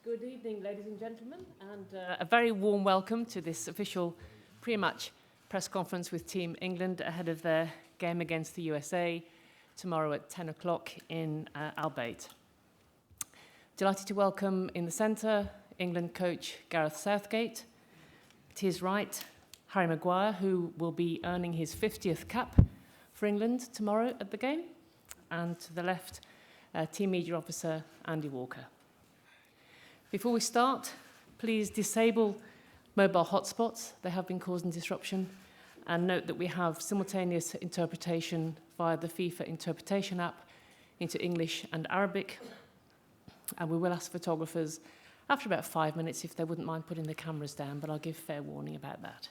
Good evening, ladies and gentlemen, and a very warm welcome to this official pre-match press conference with Team England ahead of their game against the USA tomorrow at 10 o'clock in Albait. Delighted to welcome in the centre England coach Gareth Southgate. To his right, Harry Maguire, who will be earning his 50th cap for England tomorrow at the game. And to the left, Team Media Officer Andy Walker. Before we start, please disable mobile hotspots. They have been causing disruption. And note that we have simultaneous interpretation via the FIFA interpretation app into English and Arabic. And we will ask photographers after about 5 minutes if they wouldn't mind putting the cameras down, but I'll give fair warning about that.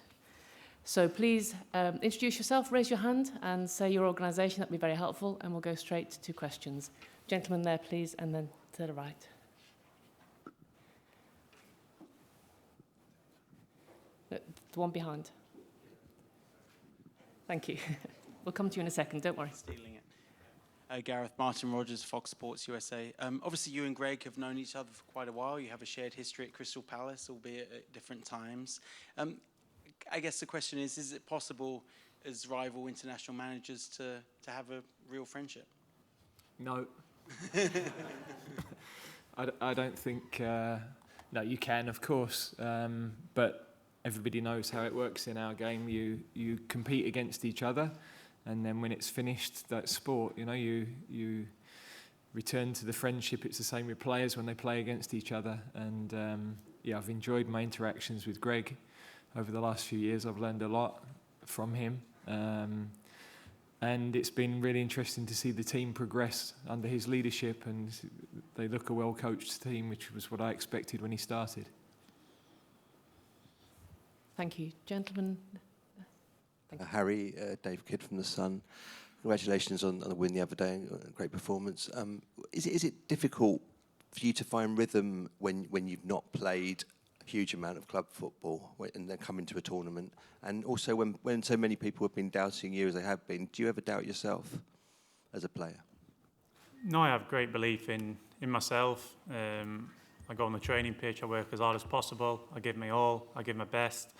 So please introduce yourself, raise your hand and say your organisation. That'd be very helpful, and we'll go straight to questions. Gentleman there, please, and then to the right. The one behind. Thank you. We'll come to you in a second, don't worry. Stealing it. Gareth, Martin Rogers, Fox Sports USA. Obviously, you and Greg have known each other for quite a while. You have a shared history at Crystal Palace, albeit at different times. I guess the question is it possible as rival international managers to have a real friendship? No. I don't think... no, you can, of course, but everybody knows how it works in our game. You compete against each other, and then when it's finished, that's sport. You know, you return to the friendship. It's the same with players when they play against each other. And yeah, I've enjoyed my interactions with Greg over the last few years. I've learned a lot from him, and it's been really interesting to see the team progress under his leadership. And they look a well-coached team, which was what I expected when he started. Thank you. Gentlemen. Thank you. Harry, Dave Kidd from The Sun. Congratulations on the win the other day. Great performance. Is it difficult for you to find rhythm when you've not played a huge amount of club football and then come into a tournament? And also when so many people have been doubting you as they have been, do you ever doubt yourself as a player? No, I have great belief in myself. I go on the training pitch, I work as hard as possible, I give my all, I give my best,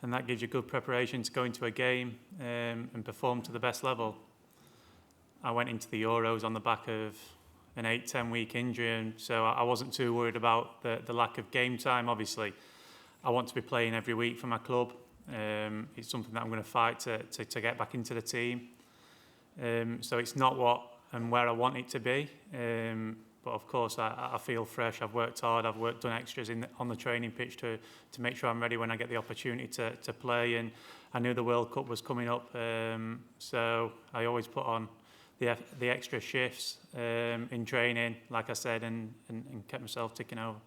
and that gives you good preparation to go into a game and perform to the best level. I went into the Euros on the back of an 8-10 week injury, and so I wasn't too worried about the lack of game time. Obviously, I want to be playing every week for my club. It's something that I'm going to fight to get back into the team. So it's not what and where I want it to be. But of course, I feel fresh. I've worked hard. I've done extras on the training pitch to make sure I'm ready when I get the opportunity to play. And I knew the World Cup was coming up, so I always put on the extra shifts in training, like I said, and kept myself ticking over.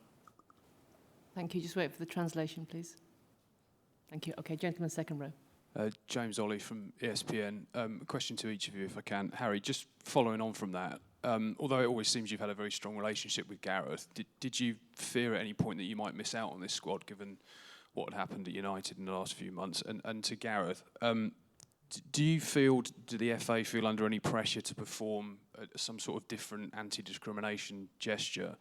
Thank you. Just wait for the translation, please. Thank you. Okay, gentleman, second row. James Ollie from ESPN. A question to each of you, if I can. Harry, just following on from that, although it always seems you've had a very strong relationship with Gareth, did you fear at any point that you might miss out on this squad, given what had happened at United in the last few months? And to Gareth, do the FA feel under any pressure to perform some sort of different anti-discrimination gesture,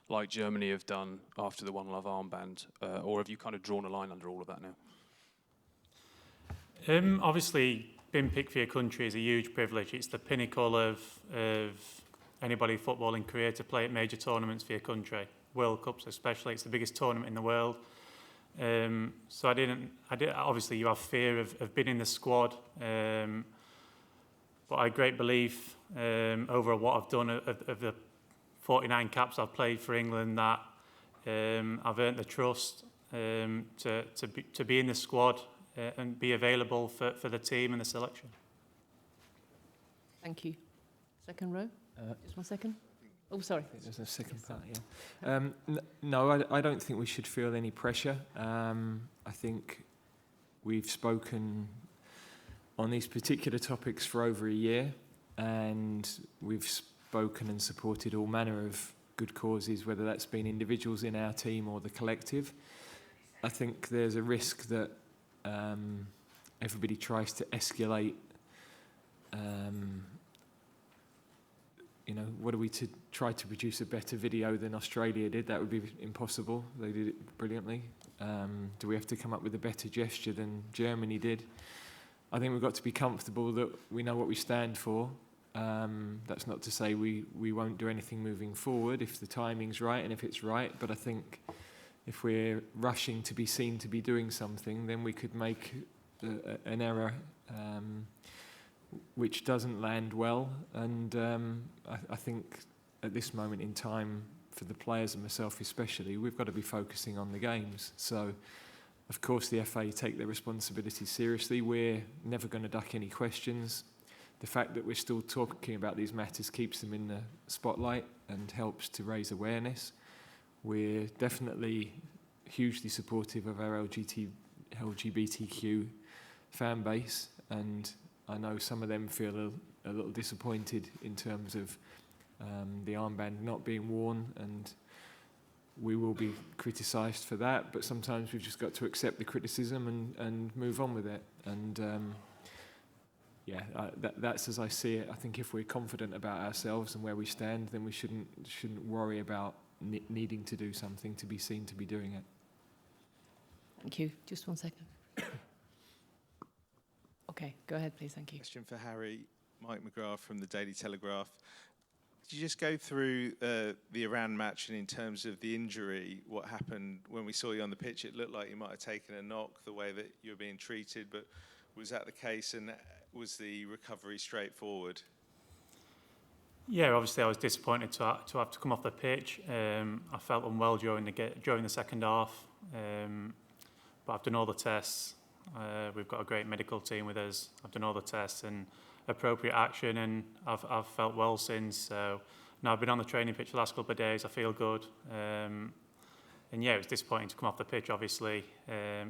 like Germany have done after the One Love armband, or have you kind of drawn a line under all of that now? Obviously, being picked for your country is a huge privilege. It's the pinnacle of anybody footballing career to play at major tournaments for your country, World Cups especially. It's the biggest tournament in the world. So I did. Obviously, you have fear of being in the squad, but I have great belief over what I've done of the 49 caps I've played for England, that I've earned the trust to be in the squad and be available for the team and the selection. Thank you. Second row. Just 1 second. Oh, sorry. There's a second part, yeah. No, I don't think we should feel any pressure. I think we've spoken on these particular topics for over a year, and we've spoken and supported all manner of good causes, whether that's been individuals in our team or the collective. I think there's a risk that everybody tries to escalate what are we to try to produce a better video than Australia did? That would be impossible. They did it brilliantly. Do we have to come up with a better gesture than Germany did? I think we've got to be comfortable that we know what we stand for. That's not to say we won't do anything moving forward if the timing's right and if it's right, but I think if we're rushing to be seen to be doing something, then we could make an error which doesn't land well. And I think at this moment in time, for the players and myself especially, we've got to be focusing on the games. So, of course, the FA take their responsibility seriously. We're never going to duck any questions. The fact that we're still talking about these matters keeps them in the spotlight and helps to raise awareness. We're definitely hugely supportive of our LGBTQ fan base, and I know some of them feel a little disappointed in terms of the armband not being worn, and we will be criticised for that, but sometimes we've just got to accept the criticism and move on with it. And that's as I see it. I think if we're confident about ourselves and where we stand, then we shouldn't worry about needing to do something to be seen to be doing it. Thank you. Just 1 second. Okay, go ahead, please. Thank you. Question for Harry. Mike McGrath from the Daily Telegraph. Could you just go through the Iran match, and in terms of the injury, what happened when we saw you on the pitch? It looked like you might have taken a knock, the way that you were being treated, but was that the case, and was the recovery straightforward? Yeah, obviously I was disappointed to have to come off the pitch. I felt unwell during the second half, but I've done all the tests. We've got a great medical team with us. I've done all the tests and appropriate action, and I've felt well since. So now I've been on the training pitch the last couple of days. I feel good, and yeah, it was disappointing to come off the pitch, obviously,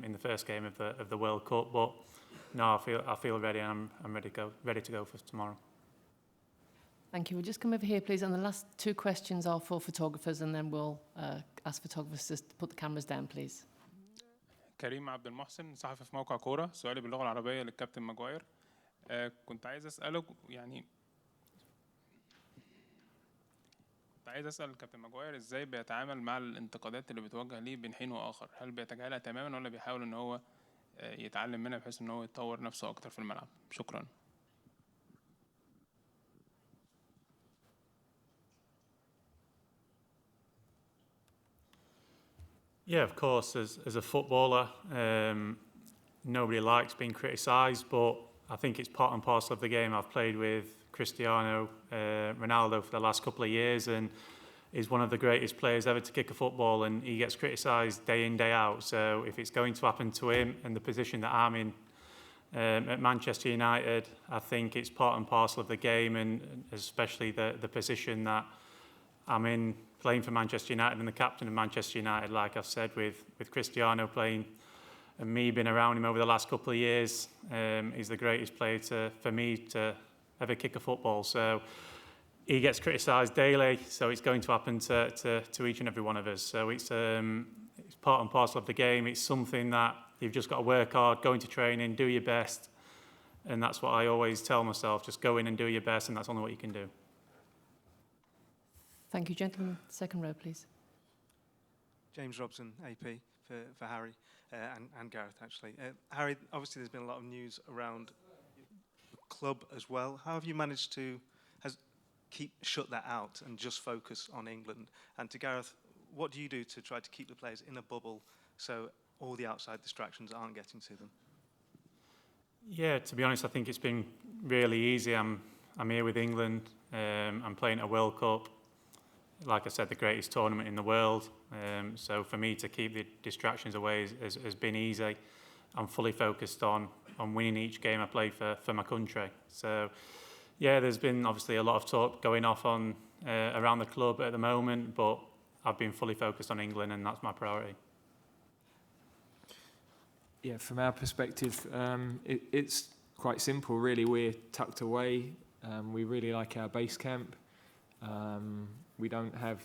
in the first game of the World Cup. But no, I feel ready, and I'm ready to go for tomorrow. Thank you. We'll just come over here, please. And the last two questions are for photographers, and then we'll ask photographers to put the cameras down, please. كريم عبد المحسن صحفي في موقع كورة. سؤالي باللغة العربية للكابتن ماجواير. كنت عايز أسأل الكابتن ماجواير إزاي بيتعامل مع الانتقادات اللي بتوجه ليه بين حين وآخر؟ هل بيتجاهلها تماما ولا بيحاول إن هو يتعلم منها بحيث إن هو يتطور نفسه أكتر في الملعب؟ شكرا. Yeah, of course, as a footballer, nobody likes being criticised, but I think it's part and parcel of the game. I've played with Cristiano Ronaldo for the last couple of years, and he's one of the greatest players ever to kick a football, and he gets criticised day in, day out. So if it's going to happen to him and the position that I'm in at Manchester United, I think it's part and parcel of the game, and especially the position that I'm in, playing for Manchester United and the captain of Manchester United, like I've said, with Cristiano playing and me being around him over the last couple of years. He's the greatest player for me to ever kick a football. So he gets criticised daily, so it's going to happen to each and every one of us. So it's part and parcel of the game. It's something that you've just got to work hard, go into training, do your best. And that's what I always tell myself, just go in and do your best, and that's only what you can do. Thank you, gentlemen. Second row, please. James Robson, AP, for Harry and Gareth, actually. Harry, obviously there's been a lot of news around the club as well. How have you managed to shut that out and just focus on England? And to Gareth, what do you do to try to keep the players in a bubble so all the outside distractions aren't getting to them? Yeah, to be honest, I think it's been really easy. I'm here with England. I'm playing a World Cup. Like I said, the greatest tournament in the world. So for me to keep the distractions away has been easy. I'm fully focused on winning each game I play for my country. So yeah, there's been obviously a lot of talk going off on around the club at the moment, but I've been fully focused on England, and that's my priority. Yeah, from our perspective, it's quite simple, really. We're tucked away. We really like our base camp. We don't have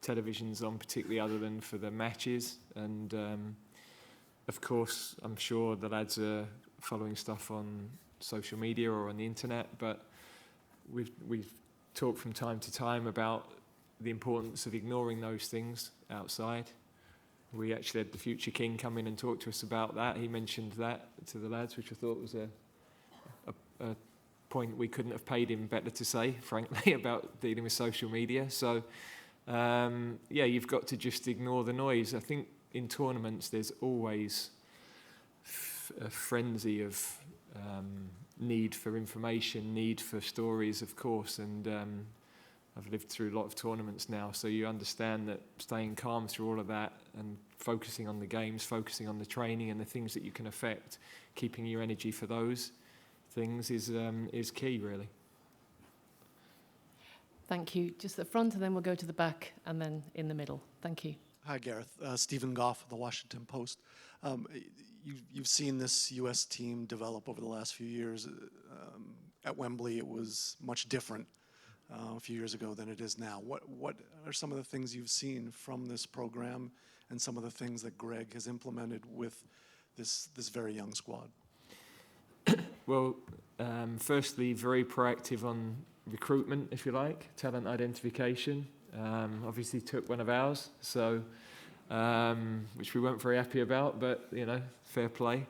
televisions on particularly other than for the matches. And of course, I'm sure the lads are following stuff on social media or on the internet, but we've talk from time to time about the importance of ignoring those things outside. We actually had the future king come in and talk to us about that. He mentioned that to the lads, which I thought was a point we couldn't have paid him better to say, frankly, about dealing with social media. So, yeah, you've got to just ignore the noise. I think in tournaments there's always a frenzy of need for information, need for stories, of course, and I've lived through a lot of tournaments now, so you understand that staying calm through all of that and focusing on the games, focusing on the training and the things that you can affect, keeping your energy for those things is key, really. Thank you. Just at the front, and then we'll go to the back, and then in the middle. Thank you. Hi, Gareth. Stephen Goff of the Washington Post. You've seen this U.S. team develop over the last few years. At Wembley, it was much different a few years ago than it is now. What are some of the things you've seen from this program and some of the things that Greg has implemented with this very young squad? Well, firstly, very proactive on recruitment, if you like, talent identification. Obviously took one of ours, so which we weren't very happy about, but you know, fair play.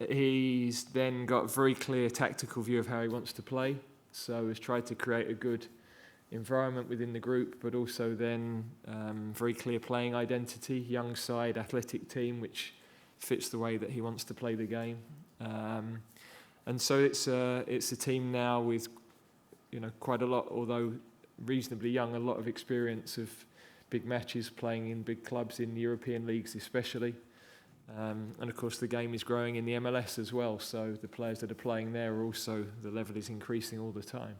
He's then got a very clear tactical view of how he wants to play, so has tried to create a good environment within the group, but also then very clear playing identity, young side, athletic team, which fits the way that he wants to play the game. And so it's a team now with, you know, quite a lot, although reasonably young, a lot of experience of big matches, playing in big clubs in European leagues especially. And of course the game is growing in the MLS as well, so the players that are playing there are also, the level is increasing all the time.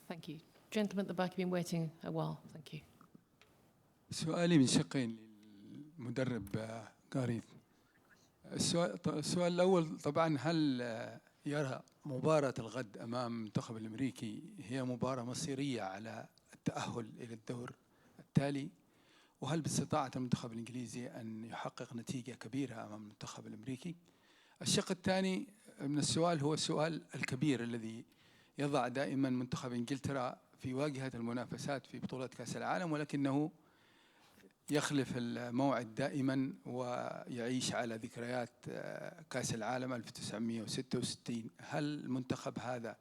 Thank you. Gentleman at the back, you've been waiting a while. Thank you. سؤالي من شقين للمدرب غاريث. السؤال الأول طبعا، هل يرى مباراة الغد أمام المنتخب الأمريكي هي مباراة مصيرية على التأهل إلى الدور التالي؟ وهل باستطاعة المنتخب الإنجليزي أن يحقق نتيجة كبيرة أمام المنتخب الأمريكي؟ الشق الثاني من السؤال هو السؤال الكبير الذي يضع دائما منتخب إنجلترا في واجهة المنافسات في بطولة كأس العالم، ولكنه يخلف الموعد دائما ويعيش على ذكريات كأس العالم 1966. هل المنتخب هذا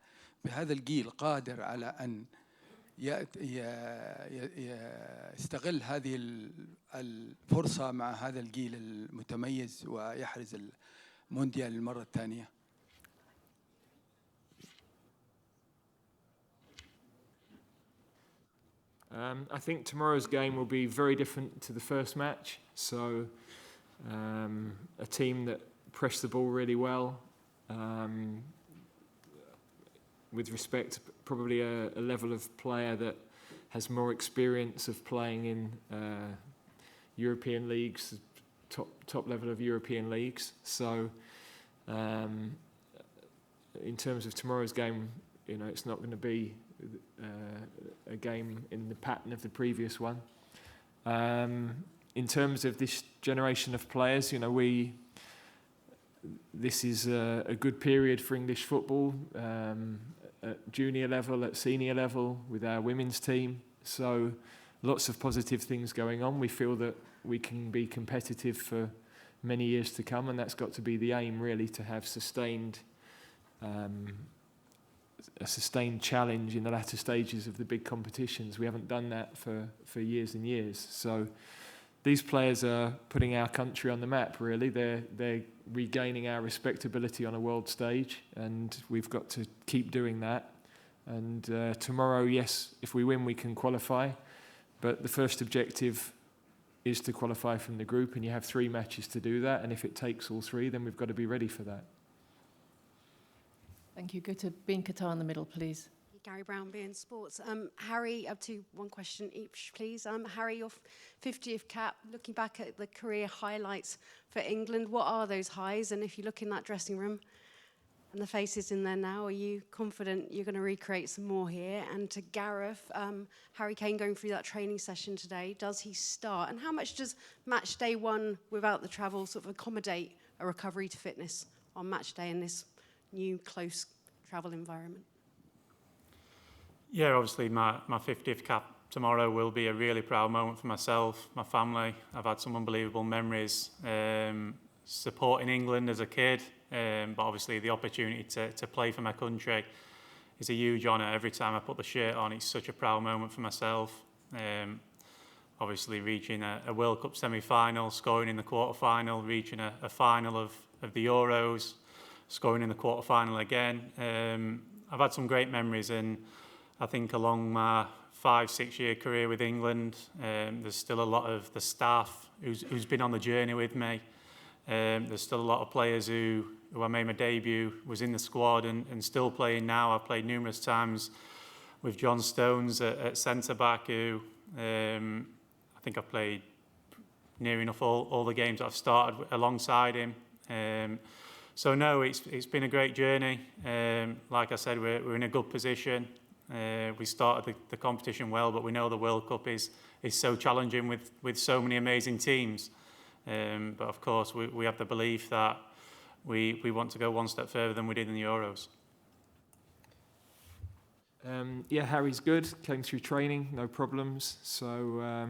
بهذا الجيل قادر على أن يستغل هذه الفرصة مع هذا الجيل المتميز ويحرز المونديال للمرة الثانية؟ I think tomorrow's game will be very different to the first match. So a team that pressed the ball really well, with respect, probably a level of player that has more experience of playing in European leagues, top level of European leagues. So in terms of tomorrow's game, you know, it's not going to be a game in the pattern of the previous one. In terms of this generation of players, you know, this is a good period for English football, at junior level, at senior level, with our women's team. So lots of positive things going on. We feel that we can be competitive for many years to come, and that's got to be the aim, really, to have a sustained challenge in the latter stages of the big competitions. We haven't done that for years and years. So these players are putting our country on the map, really. They're regaining our respectability on a world stage, and we've got to keep doing that. And tomorrow, yes, if we win, we can qualify. But the first objective is to qualify from the group, and you have 3 matches to do that. And if it takes all 3, then we've got to be ready for that. Thank you. Go to being Qatar in the middle, please. Gary Brown, beIN Sports. Harry, up to one question each, please. Harry, your 50th cap, looking back at the career highlights for England, what are those highs? And if you look in that dressing room and the faces in there now, are you confident you're going to recreate some more here? And to Gareth, Harry Kane going through that training session today, does he start? And how much does match day 1 without the travel sort of accommodate a recovery to fitness on match day in this new close travel environment? Yeah, obviously my 50th cap tomorrow will be a really proud moment for myself, my family. I've had some unbelievable memories supporting England as a kid, but obviously the opportunity to play for my country is a huge honour. Every time I put the shirt on, it's such a proud moment for myself. Obviously reaching a World Cup semi-final, scoring in the quarter-final, reaching a final of the Euros, scoring in the quarter-final again. I've had some great memories, and I think along my 5-6 year career with England, there's still a lot of the staff who's been on the journey with me. There's still a lot of players who I made my debut, was in the squad and still playing now. I've played numerous times with John Stones at centre-back, who I think I've played near enough all the games that I've started alongside him. So no, it's been a great journey. Like I said, we're in a good position. We started the competition well, but we know the World Cup is so challenging with so many amazing teams. But of course, we have the belief that we want to go one step further than we did in the Euros. Yeah, Harry's good. Came through training, no problems. So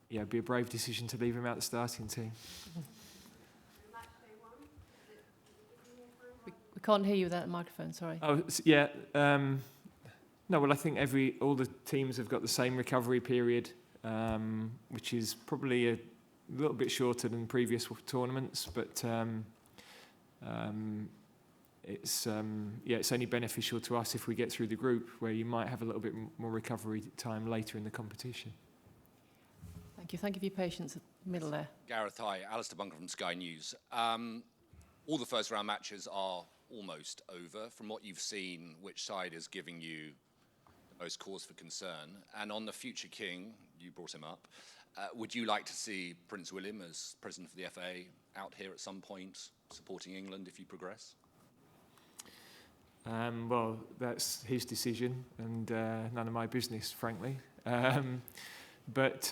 yeah, it'd be a brave decision to leave him out the starting team. We can't hear you without a microphone, sorry. Oh, yeah. No, well, I think all the teams have got the same recovery period, which is probably a little bit shorter than previous tournaments, but it's only beneficial to us if we get through the group, where you might have a little bit more recovery time later in the competition. Thank you. Thank you for your patience at the middle there. Gareth, hi. Alistair Bunker from Sky News. All the first round matches are almost over. From what you've seen, which side is giving you the most cause for concern? And on the future king, you brought him up, would you like to see Prince William as president for the FA out here at some point, supporting England if you progress? Well, that's his decision and none of my business, frankly. But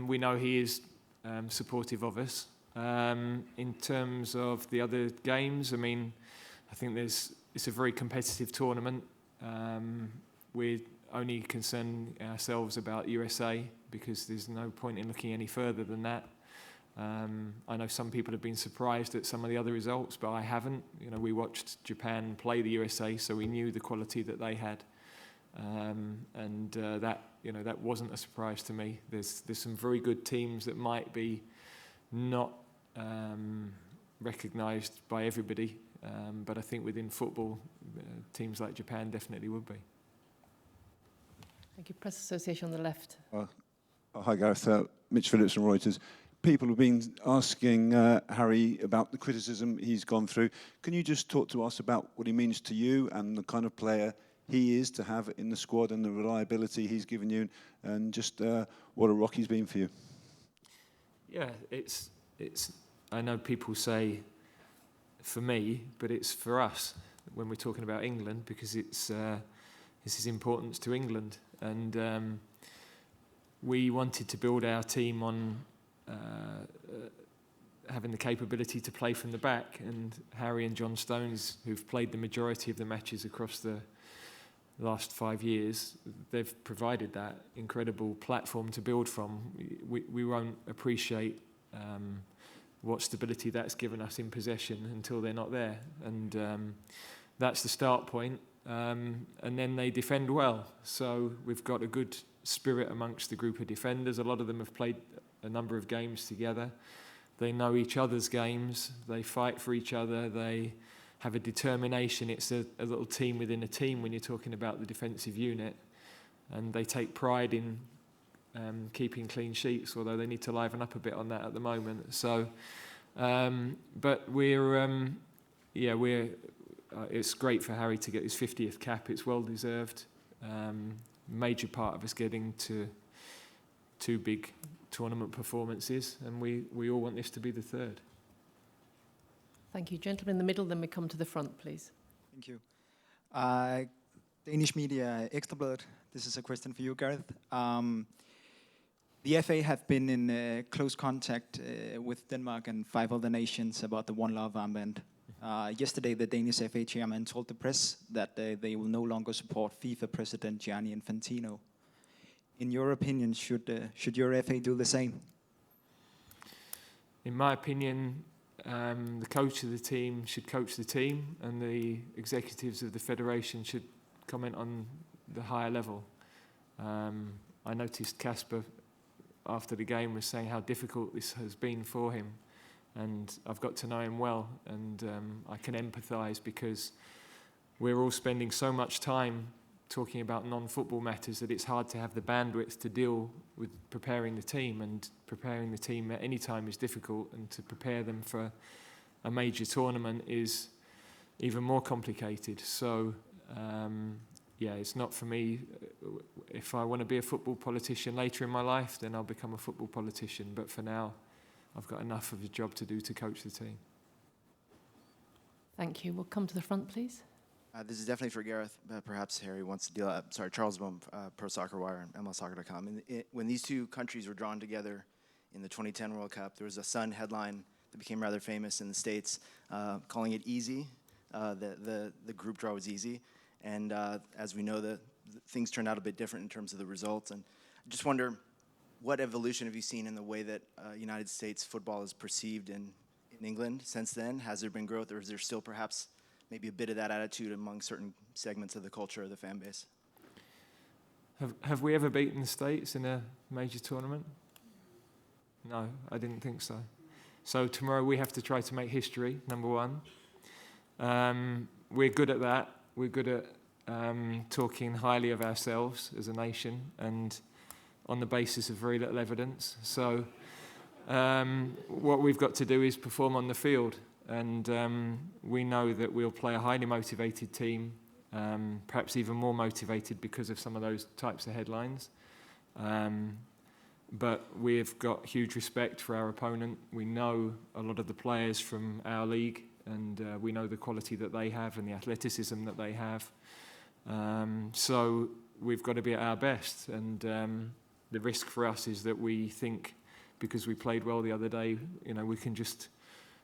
we know he is supportive of us. In terms of the other games, I mean, I think it's a very competitive tournament. We're only concerned ourselves about USA because there's no point in looking any further than that. I know some people have been surprised at some of the other results, but I haven't. You know, we watched Japan play the USA, so we knew the quality that they had, and that wasn't a surprise to me. There's some very good teams that might be not recognised by everybody, but I think within football, teams like Japan definitely would be. Thank you. Press Association on the left. Hi Gareth, Mitch Phillips from Reuters. People have been asking Harry about the criticism he's gone through. Can you just talk to us about what he means to you and the kind of player he is to have in the squad and the reliability he's given you, and just what a rock he's been for you? Yeah, it's. I know people say for me, but it's for us when we're talking about England, because it's his importance to England, and we wanted to build our team on having the capability to play from the back, and Harry and John Stones, who've played the majority of the matches across the last 5 years, they've provided that incredible platform to build from. We won't appreciate what stability that's given us in possession until they're not there, and that's the start point, and then they defend well. So we've got a good spirit amongst the group of defenders. A lot of them have played a number of games together. They know each other's games, they fight for each other, they have a determination. It's a little team within a team when you're talking about the defensive unit, and they take pride in keeping clean sheets, although they need to liven up a bit on that at the moment. So, but it's great for Harry to get his 50th cap. It's well deserved. Major part of us getting to 2 big tournament performances, and we all want this to be the 3rd. Thank you. Gentleman in the middle, then we come to the front, please. Thank you. Danish media, Ekstra Bladet. This is a question for you, Gareth. The FA have been in close contact with Denmark and 5 other nations about the One Love armband. Yesterday, the Danish FA chairman told the press that they will no longer support FIFA president Gianni Infantino. In your opinion, should your FA do the same? In my opinion, the coach of the team should coach the team, and the executives of the federation should comment on the higher level. I noticed Kasper after the game was saying how difficult this has been for him, and I've got to know him well, and I can empathise because we're all spending so much time talking about non-football matters that it's hard to have the bandwidth to deal with preparing the team, and preparing the team at any time is difficult, and to prepare them for a major tournament is even more complicated. So yeah, it's not for me. If I want to be a football politician later in my life, then I'll become a football politician, but for now I've got enough of a job to do to coach the team. Thank you. We'll come to the front, please. This is definitely for Gareth. Perhaps Harry wants to deal. Sorry, Charles Bohm, Pro Soccer Wire and MLSoccer.com. When these two countries were drawn together in the 2010 World Cup, there was a Sun headline that became rather famous in the States, calling it easy. The group draw was easy, and as we know, the things turned out a bit different in terms of the results. And I just wonder, what evolution have you seen in the way that United States football is perceived in England since then? Has there been growth, or is there still perhaps maybe a bit of that attitude among certain segments of the culture or the fan base? Have we ever beaten the States in a major tournament? No, I didn't think so. So tomorrow we have to try to make history, number one. We're good at that. We're good at talking highly of ourselves as a nation, and on the basis of very little evidence. So what we've got to do is perform on the field. And we know that we'll play a highly motivated team, perhaps even more motivated because of some of those types of headlines. But we've got huge respect for our opponent. We know a lot of the players from our league, and we know the quality that they have and the athleticism that they have. So we've got to be at our best. And the risk for us is that we think, because we played well the other day, we can just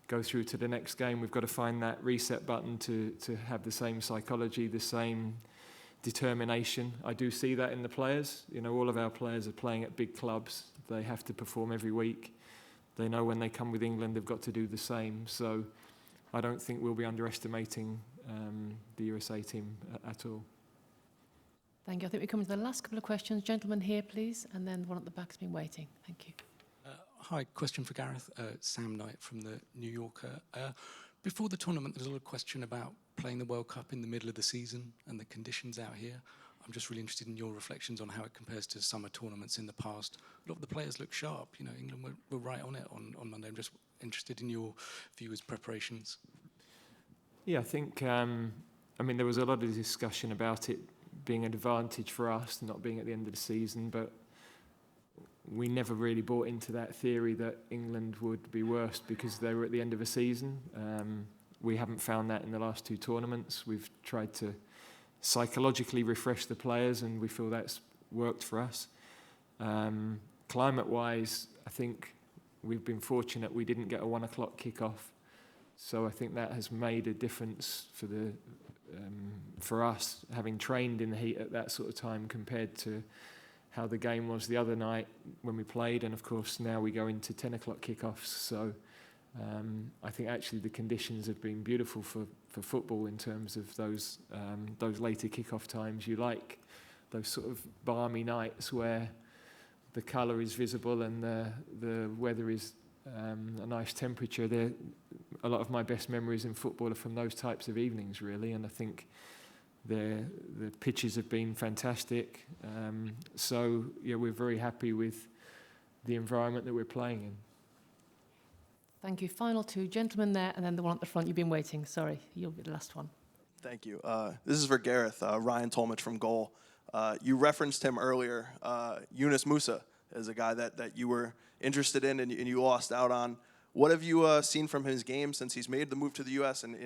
go through to the next game. We've got to find that reset button to have the same psychology, the same determination. I do see that in the players. All of our players are playing at big clubs. They have to perform every week. They know when they come with England, they've got to do the same. So I don't think we'll be underestimating the USA team at all. Thank you. I think we come to the last couple of questions. Gentlemen here, please, and then the one at the back's been waiting. Thank you. Hi, question for Gareth. Sam Knight from the New Yorker. Before the tournament, there's a lot of question about playing the World Cup in the middle of the season and the conditions out here. I'm just really interested in your reflections on how it compares to summer tournaments in the past. A lot of the players look sharp. England were right on it on Monday. I'm just interested in your view as preparations. Yeah, I think, there was a lot of discussion about it being an advantage for us, not being at the end of the season, but we never really bought into that theory that England would be worse because they were at the end of a season. We haven't found that in the last two tournaments. We've tried to psychologically refresh the players, and we feel that's worked for us. Climate-wise, I think we've been fortunate we didn't get a 1 o'clock kick-off. So I think that has made a difference for us, having trained in the heat at that sort of time compared to how the game was the other night when we played, and of course now we go into 10 o'clock kickoffs. So I think actually the conditions have been beautiful for football in terms of those later kickoff times. You like those sort of balmy nights where the colour is visible and the weather is a nice temperature. A lot of my best memories in football are from those types of evenings, really, and I think the pitches have been fantastic. So yeah, we're very happy with the environment that we're playing in. Thank you. Final two gentlemen there, and then the one at the front. You've been waiting. Sorry, you'll be the last one. Thank you. This is for Gareth. Ryan Tolmich from Goal. You referenced him earlier. Yunus Musa is a guy that you were interested in and you lost out on. What have you seen from his game since he's made the move to the U.S. and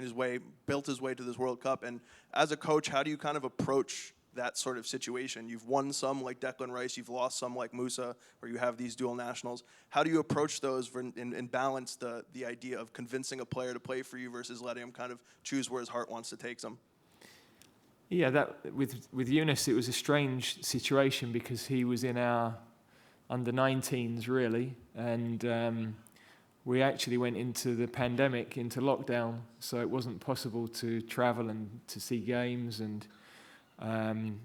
built his way to this World Cup? And as a coach, how do you kind of approach that sort of situation? You've won some like Declan Rice, you've lost some like Musa, where you have these dual nationals. How do you approach those and balance the idea of convincing a player to play for you versus letting him kind of choose where his heart wants to take them? Yeah, that with Yunus, it was a strange situation because he was in our under-19s really, and we actually went into the pandemic, into lockdown, so it wasn't possible to travel and to see games, and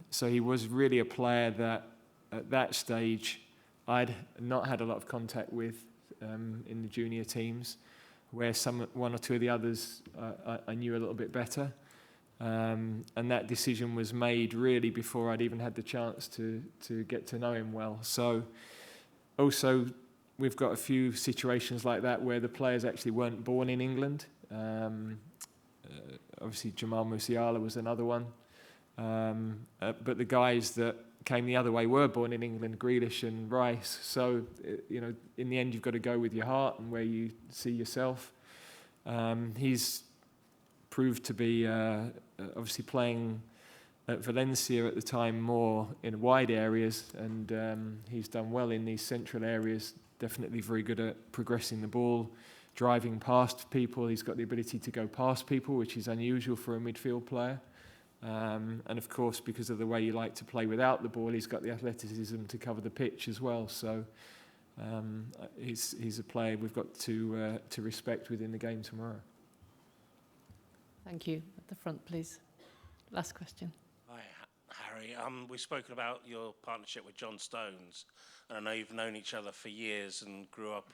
so he was really a player that at that stage I'd not had a lot of contact with in the junior teams, where one or two of the others I knew a little bit better. And that decision was made really before I'd even had the chance to get to know him well. So also we've got a few situations like that where the players actually weren't born in England. Obviously Jamal Musiala was another one. But the guys that came the other way were born in England, Grealish and Rice. So, you know, in the end you've got to go with your heart and where you see yourself. He's proved to be obviously playing at Valencia at the time more in wide areas, and he's done well in these central areas, definitely very good at progressing the ball, driving past people. He's got the ability to go past people, which is unusual for a midfield player. And of course, because of the way you like to play without the ball, he's got the athleticism to cover the pitch as well. So he's a player we've got to respect within the game tomorrow. Thank you. At the front, please. Last question. Hi, Harry. We've spoken about your partnership with John Stones, and I know you've known each other for years and grew up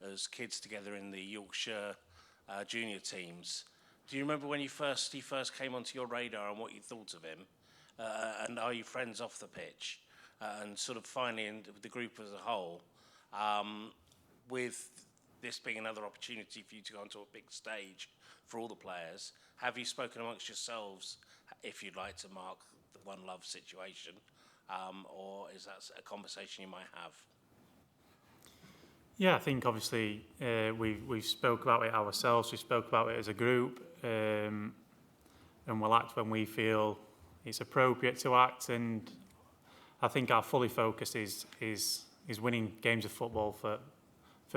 as kids together in the Yorkshire junior teams. Do you remember when he first came onto your radar and what you thought of him? And are you friends off the pitch? And sort of finally, in the group as a whole, with this being another opportunity for you to go onto a big stage for all the players, have you spoken amongst yourselves if you'd like to mark the One Love situation, or is that a conversation you might have? Yeah, I think obviously we spoke about it ourselves, we spoke about it as a group, and we'll act when we feel it's appropriate to act, and I think our fully focus is winning games of football for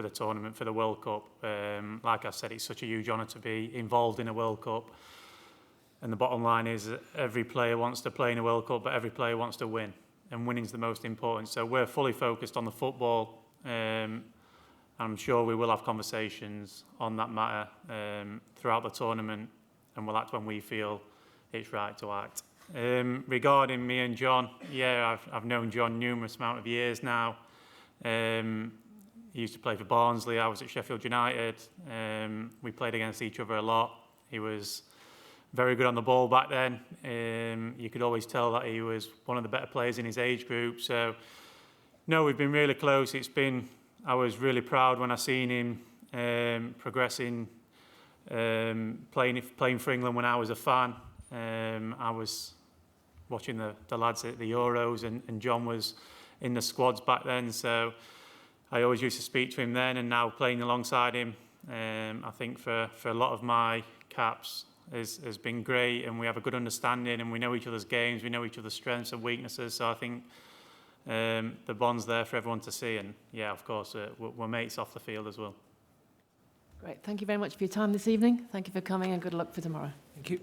the tournament, for the World Cup. Like I said, it's such a huge honour to be involved in a World Cup. And the bottom line is that every player wants to play in a World Cup, but every player wants to win. And winning's the most important. So we're fully focused on the football. I'm sure we will have conversations on that matter throughout the tournament. And we'll act when we feel it's right to act. Regarding me and John, yeah, I've known John numerous amount of years now. He used to play for Barnsley. I was at Sheffield United. We played against each other a lot. He was very good on the ball back then. You could always tell that he was one of the better players in his age group. So, no, we've been really close. I was really proud when I seen him progressing, playing for England when I was a fan. I was watching the lads at the Euros, and John was in the squads back then. So I always used to speak to him then, and now playing alongside him, I think for a lot of my caps has been great, and we have a good understanding, and we know each other's games, we know each other's strengths and weaknesses. So I think the bond's there for everyone to see, and yeah, of course, we're mates off the field as well. Great. Thank you very much for your time this evening. Thank you for coming, and good luck for tomorrow. Thank you.